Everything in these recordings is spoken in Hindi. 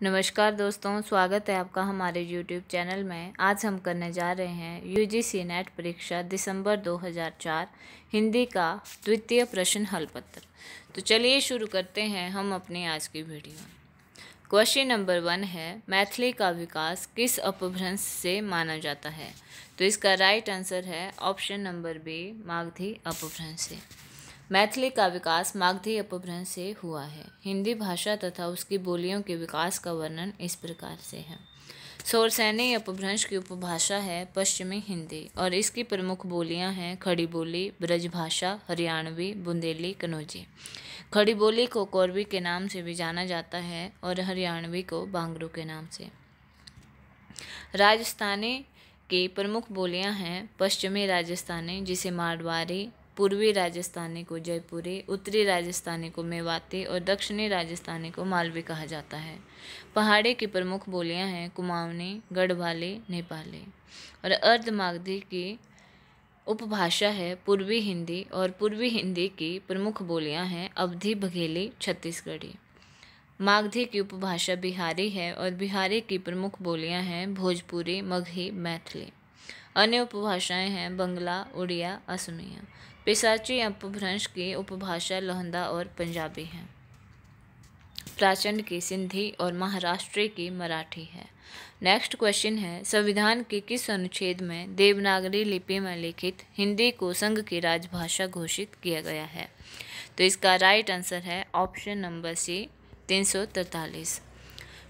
नमस्कार दोस्तों, स्वागत है आपका हमारे YouTube चैनल में। आज हम करने जा रहे हैं UGC नेट परीक्षा दिसंबर 2004 हिंदी का द्वितीय प्रश्न हल पत्र। तो चलिए शुरू करते हैं हम अपनी आज की वीडियो। क्वेश्चन नंबर 1 है, मैथिली का विकास किस अपभ्रंश से माना जाता है? तो इसका राइट आंसर है ऑप्शन नंबर बी, मागधी अपभ्रंश से। मैथिली का विकास मागधी अपभ्रंश से हुआ है। हिंदी भाषा तथा उसकी बोलियों के विकास का वर्णन इस प्रकार से है। शौरसेनी अपभ्रंश की उपभाषा है पश्चिमी हिंदी और इसकी प्रमुख बोलियां हैं खड़ी बोली, ब्रजभाषा, हरियाणवी, बुंदेली, कन्नौजी। खड़ी बोली को कोरवी के नाम से भी जाना जाता है और हरियाणवी को बांगरू के नाम से। राजस्थानी की प्रमुख बोलियां हैं पश्चिमी राजस्थानी, जिसे मारवाड़ी, पूर्वी राजस्थानी को जयपुरी, उत्तरी राजस्थानी को मेवाती और दक्षिणी राजस्थानी को मालवी कहा जाता है। पहाड़ी की प्रमुख बोलियां हैं कुमाऊनी, गढ़वाली, नेपाली और अर्धमागधी की उपभाषा है पूर्वी हिंदी और पूर्वी हिंदी की प्रमुख बोलियां हैं अवधी, बघेली, छत्तीसगढ़ी। मागधी की उपभाषा बिहारी है और बिहारी की प्रमुख बोलियां हैं भोजपुरी, मगही, मैथिली। अन्य उपभाषाएं हैं बंगला, उड़िया, असमिया। पिशाची अपभ्रंश की उपभाषा लोहंदा और पंजाबी है। प्राचंड की सिंधी और महाराष्ट्री की मराठी है। नेक्स्ट क्वेश्चन है, संविधान के किस अनुच्छेद में देवनागरी लिपि में लिखित हिंदी को संघ की राजभाषा घोषित किया गया है? तो इसका राइट आंसर है ऑप्शन नंबर सी, 343।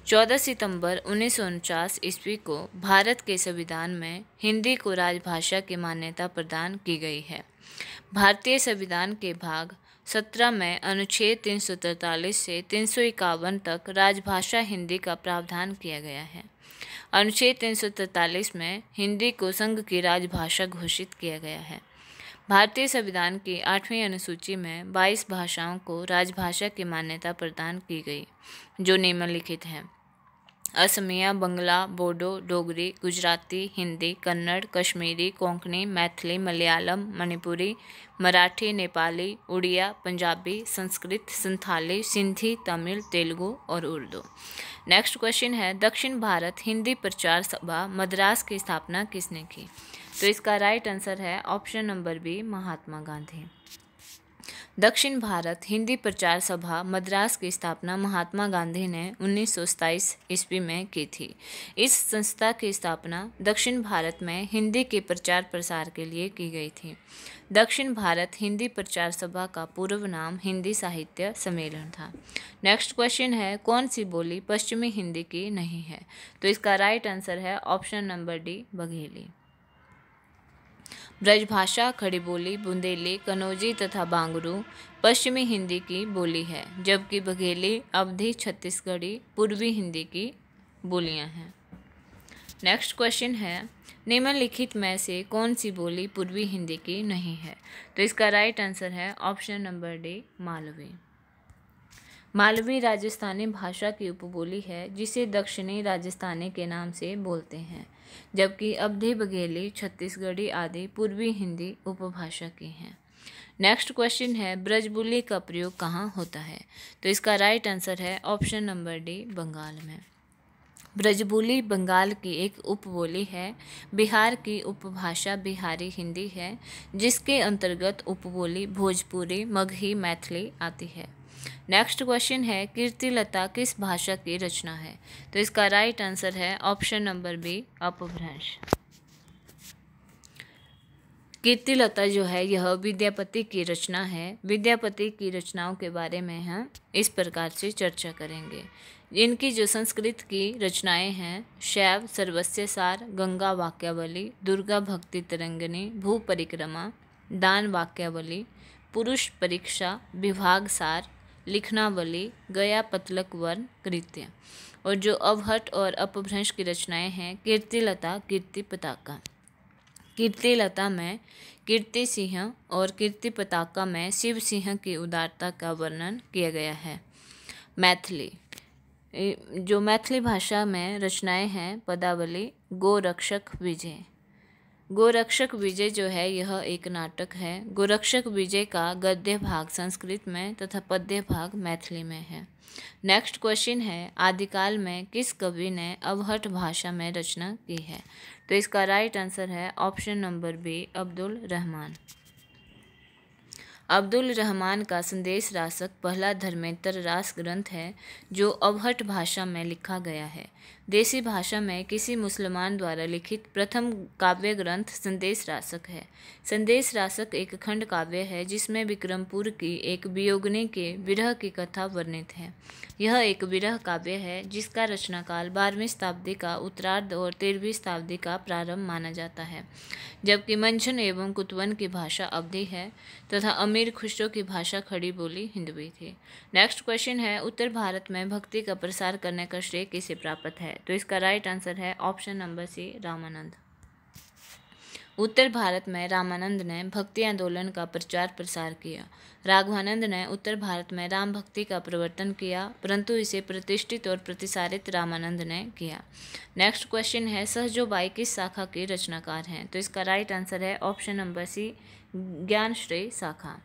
14 सितंबर 1949 ईस्वी को भारत के संविधान में हिंदी को राजभाषा की मान्यता प्रदान की गई है। भारतीय संविधान के भाग 17 में अनुच्छेद 343 से 351 तक राजभाषा हिंदी का प्रावधान किया गया है। अनुच्छेद 343 में हिंदी को संघ की राजभाषा घोषित किया गया है। भारतीय संविधान की 8वीं अनुसूची में 22 भाषाओं को राजभाषा की मान्यता प्रदान की गई, जो निम्नलिखित हैं: असमिया, बंगला, बोडो, डोगरी, गुजराती, हिंदी, कन्नड़, कश्मीरी, कोंकणी, मैथिली, मलयालम, मणिपुरी, मराठी, नेपाली, उड़िया, पंजाबी, संस्कृत, संथाली, सिंधी, तमिल, तेलुगु और उर्दू। नेक्स्ट क्वेश्चन है, दक्षिण भारत हिंदी प्रचार सभा मद्रास की स्थापना किसने की? तो इसका राइट आंसर है option number B, Mahatma Gandhi. दक्षिण भारत हिंदी प्रचार सभा मद्रास की स्थापना महात्मा गांधी ने 1927 ईस्वी में की थी। इस संस्था की स्थापना दक्षिण भारत में हिंदी के प्रचार प्रसार के लिए की गई थी। दक्षिण भारत हिंदी प्रचार सभा का पूर्व नाम हिंदी साहित्य सम्मेलन था। नेक्स्ट क्वेश्चन है, कौन सी बोली पश्चिमी हिंदी की नहीं है? तो इसका राइट आंसर है option number D, Bagheli. Brajbhasha, खड़ी बोली, बुंदेली, कन्नौजी तथा बांगरू पश्चिमी हिंदी की बोली है, जबकि बघेली, अवधी, छत्तीसगढ़ी पूर्वी हिंदी की बोलियां हैं। नेक्स्ट क्वेश्चन है, निम्नलिखित में से कौन सी बोली पूर्वी हिंदी की नहीं है? तो इसका राइट आंसर है option number D, Malvi. Malvi Rajasthani भाषा की उपबोली है, जिसे दक्षिणी राजस्थानी के नाम से बोलते हैं, जबकि अवधी, बघेली, छत्तीसगढ़ी आदि पूर्वी हिंदी उपभाषा की हैं। नेक्स्ट क्वेश्चन है, ब्रजबोली का प्रयोग कहाँ होता है? तो इसका राइट आंसर है ऑप्शन नंबर डी, बंगाल में। ब्रजबोली बंगाल की एक उपबोली है। बिहार की उपभाषा बिहारी हिंदी है, जिसके अंतर्गत उपबोली भोजपुरी, मगही, मैथिली आती है। नेक्स्ट क्वेश्चन है, कीर्तिलता किस भाषा की रचना है? तो इसका राइट आंसर है ऑप्शन नंबर बी, अपभ्रंश। कीर्तिलता जो है यह विद्यापति की रचना है। विद्यापति की रचनाओं के बारे में हम इस प्रकार से चर्चा करेंगे। इनकी जो संस्कृत की रचनाएं हैं, शैव सर्वस्य सार, गंगा वाक्यावली, दुर्गा भक्ति तरंगिनी, भू परिक्रमा, दान वाक्यावली, पुरुष परीक्षा, विभाग सार, लिखनावली, गया पतलक वर्ण कृत्य। और जो अवहट और अपभ्रंश की रचनाएं हैं, कीर्तिलता, कीर्ति पताका। कीर्तिलता में कीर्ति सिंह और कीर्ति पताका में शिव सिंह की उदारता का वर्णन किया गया है। मैथिली, जो मैथिली भाषा में रचनाएं हैं, पदावली, गोरक्षक विजय। गोरक्षक विजय जो है यह एक नाटक है। गोरक्षक विजय का गद्य भाग संस्कृत में तथा पद्य भाग मैथिली में है। नेक्स्ट क्वेश्चन है, आदिकाल में किस कवि ने अवहट भाषा में रचना की है? तो इसका राइट आंसर है option number B, Abdul Rahman. Abdul Rahman का संदेश रासक पहला धर्मेंद्र रास ग्रंथ है जो अवहट भाषा में लिखा गया है। देसी भाषा में किसी मुसलमान द्वारा लिखित प्रथम काव्य ग्रंथ संदेश रासक है। संदेश रासक एक खंड काव्य है जिसमें विक्रमपुर की एक वियोगिनी के विरह की कथा वर्णित है। यह एक विरह काव्य है जिसका रचनाकाल 12वीं शताब्दी का उत्तरार्ध और 13वीं शताब्दी का प्रारंभ माना जाता है, जबकि मंझन एवं कुतवन की भाषा अवधी है तथा अमीर खुसरो की भाषा खड़ी बोली हिंदवी थी। नेक्स्ट क्वेश्चन है, उत्तर भारत में भक्ति का प्रसार करने का श्रेय किसे प्राप्त है? तो इसका राइट आंसर है ऑप्शन नंबर सी, रामानंद। उत्तर भारत में रामानंद ने भक्ति आंदोलन का प्रचार प्रसार किया। राघवानंद ने उत्तर भारत में राम भक्ति का प्रवर्तन किया, परंतु इसे प्रतिष्ठित और प्रतिसारित रामानंद ने किया। नेक्स्ट क्वेश्चन है, सहजोबाई किस शाखा के रचनाकार हैं? तो इसका राइट आंसर है ऑप्शन नंबर सी, ज्ञानश्री शाखा।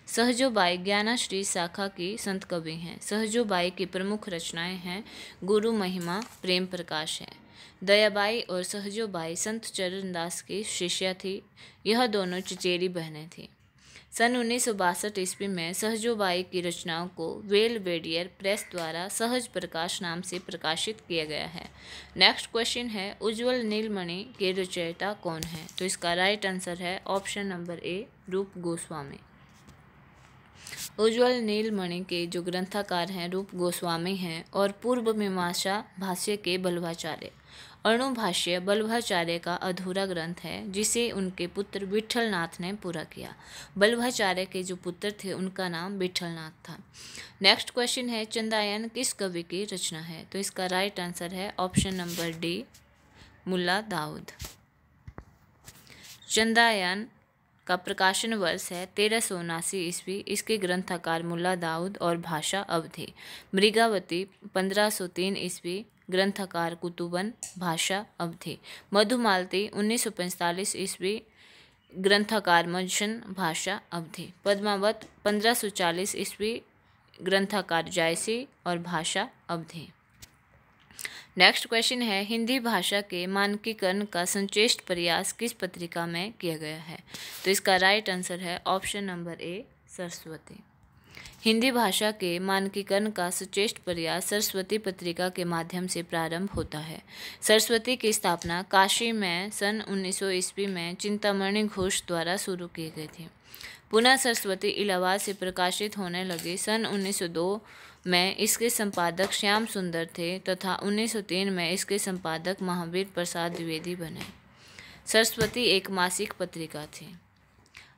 सहजोबाई ज्ञानाश्री शाखा की संत कवि हैं। सहजोबाई की प्रमुख रचनाएं हैं गुरु महिमा, प्रेम प्रकाश है। दयाबाई और सहजोबाई संत चरणदास की शिष्या थी। यह दोनों चचेरी बहनें थीं। सन 1962 ईस्वी में सहजोबाई की रचनाओं को वेलवेडियर प्रेस द्वारा सहज प्रकाश नाम से प्रकाशित किया गया है। नेक्स्ट क्वेश्चन है, उज्ज्वल नीलमणि के रचयिता कौन है? तो इसका राइट आंसर है ऑप्शन नंबर ए, रूप गोस्वामी। उज्ज्वल नीलमणि के जो ग्रंथकार हैं रूप गोस्वामी हैं और पूर्व मीमांसा भाष्य के बल्लभाचार्य। अणुभाष्य बल्लभाचार्य का अधूरा ग्रंथ है जिसे उनके पुत्र विठलनाथ ने पूरा किया। बल्लभाचार्य के जो पुत्र थे उनका नाम विठलनाथ था। नेक्स्ट क्वेश्चन है, चंदायन किस कवि की रचना है? तो इसका राइट आंसर है option number D, Mulla Daud. Chandayan का प्रकाशन वर्ष है 1379 ईस्वी। इसके ग्रंथकार मुल्ला दाऊद और भाषा अवधी। मृगावती 1503 ईस्वी, ग्रंथकार कुतुबन, भाषा अवधी। मधुमालती 1945 ईस्वी, ग्रंथकार मंशन, भाषा अवधी। पद्मावत 1540 ईस्वी, ग्रंथकार जायसी और भाषा अवधी। नेक्स्ट क्वेश्चन है, हिंदी भाषा के मानकीकरण का संचेष्ट प्रयास किस पत्रिका में किया गया है? तो इसका राइट आंसर है ऑप्शन नंबर ए, सरस्वती। हिंदी भाषा के मानकीकरण का सुचेष्ट प्रयास सरस्वती पत्रिका के माध्यम से प्रारंभ होता है। सरस्वती की स्थापना काशी में सन 1900 ईस्वी में चिंतामणि घोष द्वारा शुरू की गई थी। पुनः सरस्वती इलाहाबाद से प्रकाशित होने लगी। सन 1902 में इसके संपादक श्याम सुंदर थे तथा 1903 में इसके संपादक महावीर प्रसाद द्विवेदी बने। सरस्वती एक मासिक पत्रिका थी।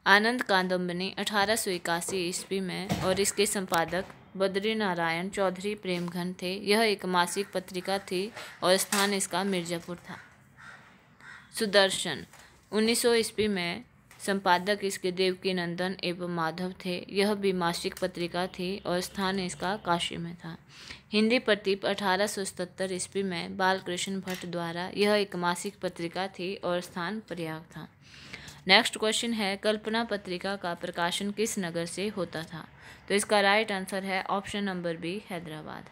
आनंद कादम्बिनी 1881 ईस्वी में और इसके संपादक बद्रीनारायण चौधरी प्रेमघन थे। यह एक मासिक पत्रिका थी और स्थान इसका मिर्जापुर था। सुदर्शन 1900 ईस्वी में संपादक इसके देवकी नंदन एवं माधव थे। यह भी मासिक पत्रिका थी और स्थान इसका काशी में था। हिंदी प्रदीप 1877 ईस्वी में बालकृष्ण भट्ट द्वारा यह एक मासिक पत्रिका थी और स्थान प्रयाग था। नेक्स्ट क्वेश्चन है, कल्पना पत्रिका का प्रकाशन किस नगर से होता था? तो इसका राइट आंसर है ऑप्शन नंबर बी, हैदराबाद।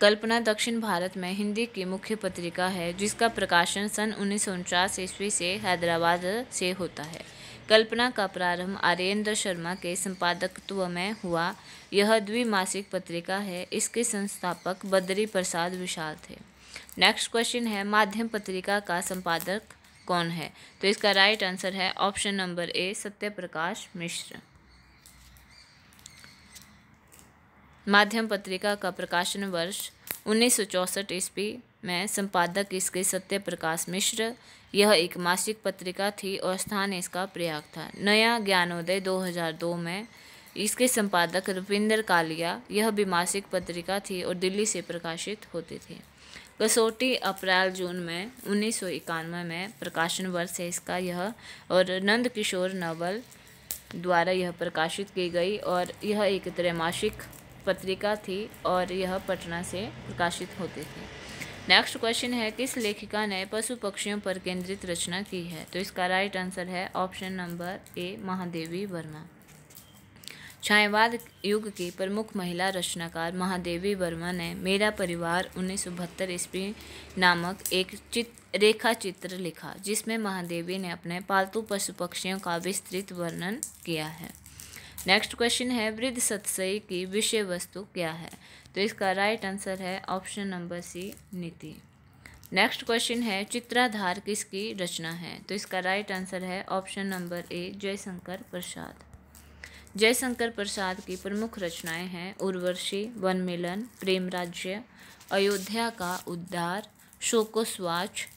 कल्पना दक्षिण भारत में हिंदी की मुख्य पत्रिका है जिसका प्रकाशन सन 1949 ईस्वी से हैदराबाद से होता है। कल्पना का प्रारंभ आर्येंद्र शर्मा के संपादकत्व में हुआ। यह द्विमासिक पत्रिका है। इसके संस्थापक बद्री प्रसाद विशाल थे। नेक्स्ट क्वेश्चन है, माध्यम पत्रिका का संपादक कौन है? तो इसका राइट आंसर है ऑप्शन नंबर ए, सत्यप्रकाश मिश्र। माध्यम पत्रिका का प्रकाशन वर्ष 1964 ईस्वी में। संपादक इसके सत्यप्रकाश मिश्र। यह एक मासिक पत्रिका थी और स्थान इसका प्रयाग था। नया ज्ञानोदय 2002 में। इसके संपादक रुपिंदर कालिया। यह भी मासिक पत्रिका थी और दिल्ली से प्रकाशित होती थी। कसौटी अप्रैल जून में 1991 में प्रकाशन वर्ष है इसका यह, और नंद किशोर नवल द्वारा यह प्रकाशित की गई और यह एक त्रैमासिक पत्रिका थी और यह पटना से प्रकाशित होती थी। नेक्स्ट क्वेश्चन है, किस लेखिका ने पशु पक्षियों पर केंद्रित रचना की है? तो इसका राइट आंसर है option number A, Mahadevi Verma. छायावाद युग की प्रमुख महिला रचनाकार महादेवी वर्मा ने मेरा परिवार 1972 ईस्वी नामक एक रेखा चित्र लिखा, जिसमें महादेवी ने अपने पालतू पशु पक्षियों का विस्तृत वर्णन किया है। नेक्स्ट क्वेश्चन है, वृद्ध सतसई की विषय वस्तु क्या है? तो इसका राइट आंसर है ऑप्शन नंबर सी, नीति। नेक्स्ट क्वेश्चन है, चित्राधार किसकी रचना है? तो इसका राइट आंसर है ऑप्शन नंबर ए, जयशंकर प्रसाद। जयशंकर प्रसाद की प्रमुख रचनाएं हैं उर्वशी, वनमिलन, प्रेम राज्य, अयोध्या का उद्धार, शोकोस्वाच,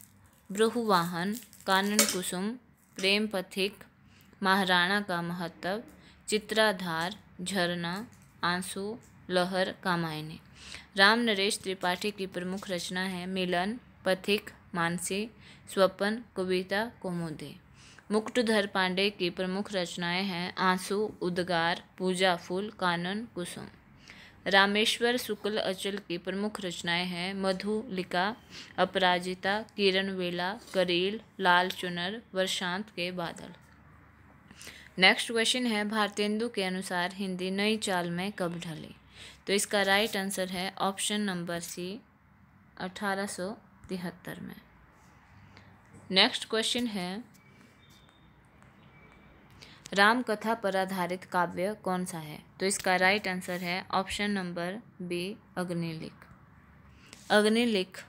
ब्रहुवाहन, कानन कुसुम, प्रेम पथिक, महाराणा का महत्व, चित्राधार, झरना, आंसू, लहर, कामायनी। राम नरेश त्रिपाठी की प्रमुख रचना है मिलन, पथिक, मानसी, स्वपन, कविता, कौमुदी। मुकुटधर पांडे की प्रमुख रचनाएं हैं आंसू, उद्गार, पूजा फूल, कानन कुसुम। रामेश्वर शुक्ल अचल की प्रमुख रचनाएं हैं मधुलिका, अपराजिता, किरण वेला, करील, लाल चुनर, वर्षांत के बादल। नेक्स्ट क्वेश्चन है, भारतेंदु के अनुसार हिंदी नई चाल में कब ढली? तो इसका राइट आंसर है ऑप्शन नंबर सी, 1873 में। नेक्स्ट क्वेश्चन है, राम कथा पर आधारित काव्य कौन सा है? तो इसका राइट आंसर है ऑप्शन नंबर बी, अग्निलिख। अग्निलिख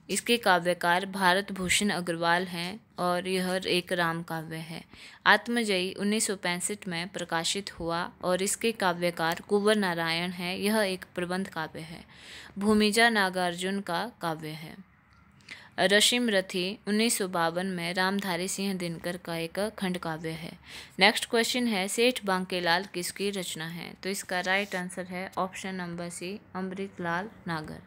इसके काव्यकार भारत भूषण अग्रवाल हैं और यह एक राम काव्य है। आत्मजयी 1965 में प्रकाशित हुआ और इसके काव्यकार कुंवर नारायण हैं। यह एक प्रबंध काव्य है। भूमिजा नागार्जुन का काव्य है। रशिम रथी 1952 में रामधारी सिंह दिनकर का एक खंड काव्य है। नेक्स्ट क्वेश्चन है, सेठ बांकेलाल किसकी रचना है? तो इसका राइट आंसर है ऑप्शन नंबर सी, अमृतलाल नागर।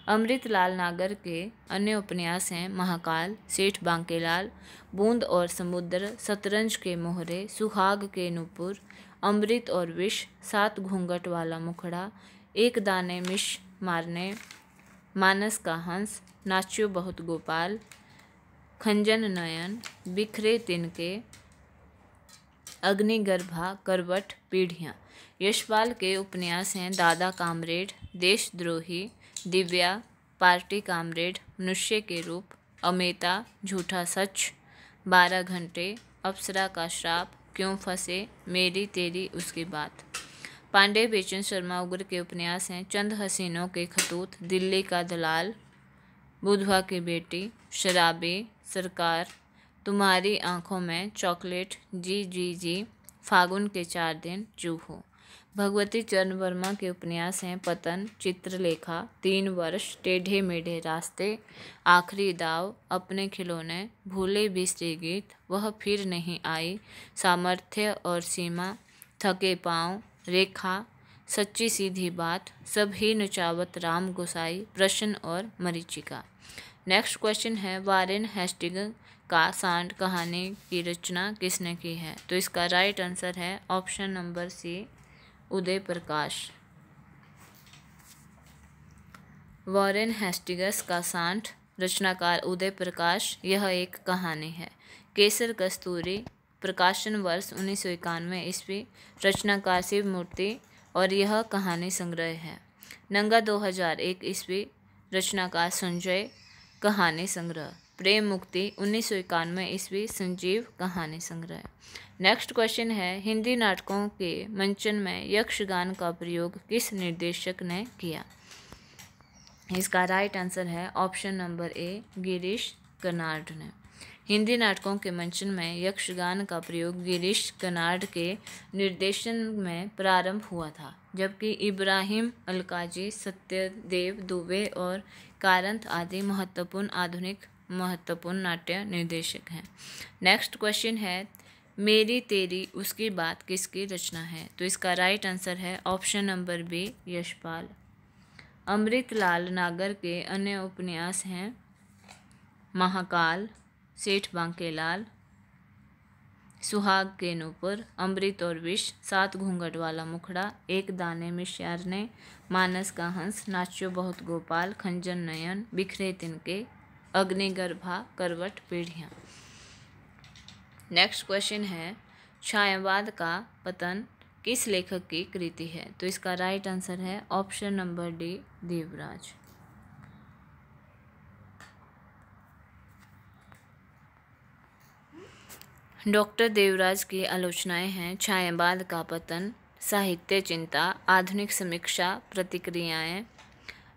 अमृतलाल नागर के अन्य उपन्यास हैं महाकाल, सेठ बांकेलाल, बूंद और समुद्र, शतरंज के मोहरे, सुहाग के नूपुर, अमृत और विष, सात घूंघट वाला मुखड़ा, एक दाने मिश मारने, मानस का हंस, नाच्यो बहुत गोपाल, खंजन नयन, बिखरे तिनके, अग्निगर्भा, करवट, पीढ़ियाँ। यशपाल के उपन्यास हैं दादा कामरेड, देशद्रोही, दिव्या, पार्टी कामरेड, मनुष्य के रूप, अमेता, झूठा सच, 12 घंटे, अप्सरा का श्राप, क्यों फंसे, मेरी तेरी उसकी बात। पांडे बेचन शर्मा उग्र के उपन्यास हैं चंद हसीनों के खतूत, दिल्ली का दलाल, बुधवा की बेटी, शराबी, सरकार, तुम्हारी आंखों में, चॉकलेट, जी जी जी, फागुन के 4 दिन, चूहो। भगवती चरण वर्मा के उपन्यास हैं पतन, चित्रलेखा, 3 वर्ष, टेढ़े मेढ़े रास्ते, आखिरी दाव, अपने खिलौने, भूले बिसरे गीत, वह फिर नहीं आई, सामर्थ्य और सीमा, थके पाँव, रेखा, सच्ची सीधी बात, सब ही नचावत राम गोसाई, प्रश्न और मरीचिका। नेक्स्ट क्वेश्चन है, वारेन हेस्टिंग्स का सांड कहानी की रचना किसने की है? तो इसका राइट आंसर है option number C, Uday Prakash. Warren Hastings का सांड, रचनाकार उदय प्रकाश। यह एक कहानी है। केसर कस्तूरी, प्रकाशन वर्ष 1991 ईस्वी, रचनाकार शिव मूर्ति और यह कहानी संग्रह है। नंगा 2001 ईस्वी, रचनाकार संजय, कहानी संग्रह। प्रेम मुक्ति 1991 ईस्वी, संजीव, कहानी संग्रह। नेक्स्ट क्वेश्चन है, हिंदी नाटकों के मंचन में यक्षगान का प्रयोग किस निर्देशक ने किया? इसका राइट आंसर है ऑप्शन नंबर ए, गिरीश कर्नाड ने। हिंदी नाटकों के मंचन में यक्षगान का प्रयोग गिरीश कर्नाड के निर्देशन में प्रारंभ हुआ था, जबकि इब्राहिम अलकाजी, सत्यदेव दुबे और कारंत आदि महत्वपूर्ण नाट्य निर्देशक हैं। नेक्स्ट क्वेश्चन है, मेरी तेरी उसकी बात किसकी रचना है? तो इसका राइट आंसर है option number B, Yashpal. Amritlal Nagar के अन्य उपन्यास हैं महाकाल, सेठ बांकेलाल, सुहाग के नूपुर, अमृत और विष, 7 घूंघट वाला मुखड़ा, एक दाने में श्यारने, मानस का हंस, नाच्यो बहुत गोपाल, खंजन नयन, बिखरे तिनके, अग्निगर्भा, करवट पीढ़ियाँ। नेक्स्ट क्वेश्चन है, छायावाद का पतन किस लेखक की कृति है? तो इसका राइट आंसर है option number D, Devraj. Doctor Devraj की आलोचनाएं हैं छायावाद का पतन, साहित्य चिंता, आधुनिक समीक्षा, प्रतिक्रियाएं।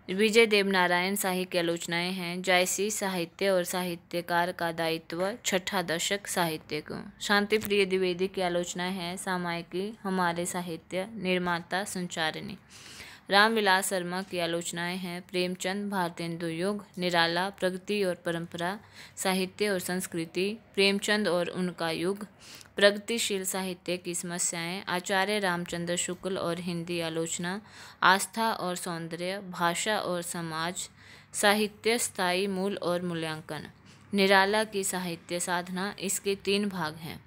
विजय देवनारायण शाही की आलोचनाएं हैं जायसी साहित्य और साहित्यकार का दायित्व, छठा दशक साहित्य को। शांति प्रिय द्विवेदी की आलोचनाएं हैं सामायिकी, हमारे साहित्य, निर्माता, संचारिणी। रामविलास शर्मा की आलोचनाएं हैं प्रेमचंद, भारतेंदु युग, निराला, प्रगति और परंपरा, साहित्य और संस्कृति, प्रेमचंद और उनका युग, प्रगतिशील साहित्य की समस्याएं, आचार्य रामचंद्र शुक्ल और हिंदी आलोचना, आस्था और सौंदर्य, भाषा और समाज, साहित्य, स्थायी मूल और मूल्यांकन। निराला की साहित्य साधना, इसके 3 भाग हैं।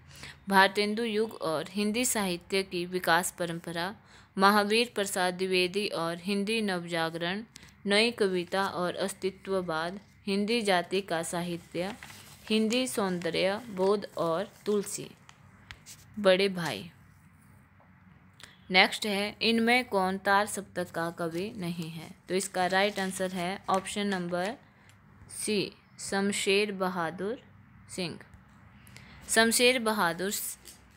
भारतेंदु युग और हिंदी साहित्य की विकास परंपरा, महावीर प्रसाद द्विवेदी और हिंदी नवजागरण, नई कविता और अस्तित्ववाद, हिंदी जाति का साहित्य, हिंदी सौंदर्य बोध और तुलसी, बड़े भाई। नेक्स्ट है, इनमें कौन तार सप्तक का कवि नहीं है? तो इसका राइट आंसर है option number C, Shamsher Bahadur Singh. Shamsher बहादुर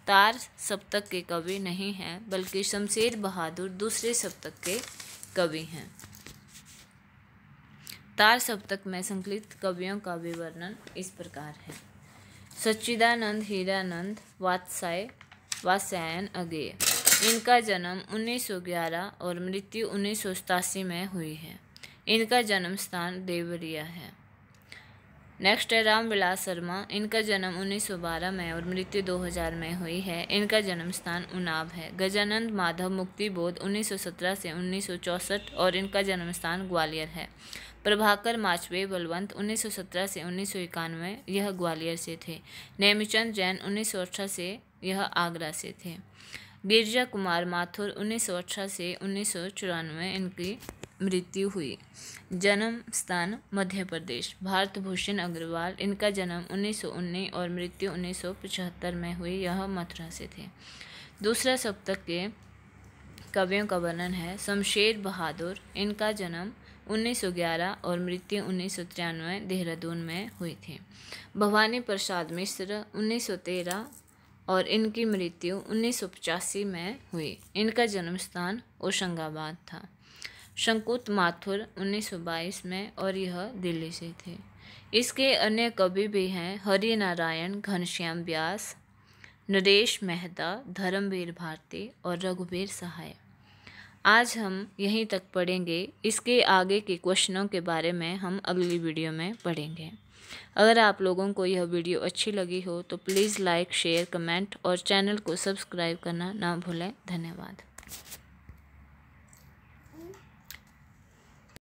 तार सप्तक के कवि नहीं हैं, बल्कि शमशेर बहादुर दूसरे सप्तक के कवि हैं। तार सप्तक में संकलित कवियों का विवरण इस प्रकार है। सच्चिदानंद हीरानंद वात्स्यायन अगेय, इनका जन्म 1911 और मृत्यु 1987 में हुई है। इनका जन्म स्थान देवरिया है। नेक्स्ट है रामविलास शर्मा, इनका जन्म 1912 में और मृत्यु 2000 में हुई है। इनका जन्म स्थान उन्नाव है। गजानंद माधव मुक्तिबोध 1917 से 1964 और इनका जन्म स्थान ग्वालियर है। प्रभाकर माचवे बलवंत 1917 से 1991, यह ग्वालियर से थे। नेमिचंद जैन 1918 से, यह आगरा से थे। गिरजा कुमार माथुर 1918 से 1994, इनकी मृत्यु हुई। जन्म स्थान मध्य प्रदेश। भारत भूषण अग्रवाल, इनका जन्म 1919 और मृत्यु 1975 में हुई, यह मथुरा से थे। दूसरा सप्तक के कवियों का वर्णन है। शमशेर बहादुर, इनका जन्म 1911 और मृत्यु 1993 देहरादून में हुई थी। भवानी प्रसाद मिश्र 1913 और इनकी मृत्यु 1985 में हुई। इनका जन्म स्थान होशंगाबाद था। शंकुत माथुर 1922 में और यह दिल्ली से थे। इसके अन्य कवि भी हैं हरि नारायण, घनश्याम व्यास, नरेश मेहता, धर्मवीर भारती और रघुवीर सहाय। आज हम यहीं तक पढ़ेंगे। इसके आगे के क्वेश्चनों के बारे में हम अगली वीडियो में पढ़ेंगे। अगर आप लोगों को यह वीडियो अच्छी लगी हो तो प्लीज़ लाइक, शेयर, कमेंट और चैनल को सब्सक्राइब करना ना भूलें। धन्यवाद।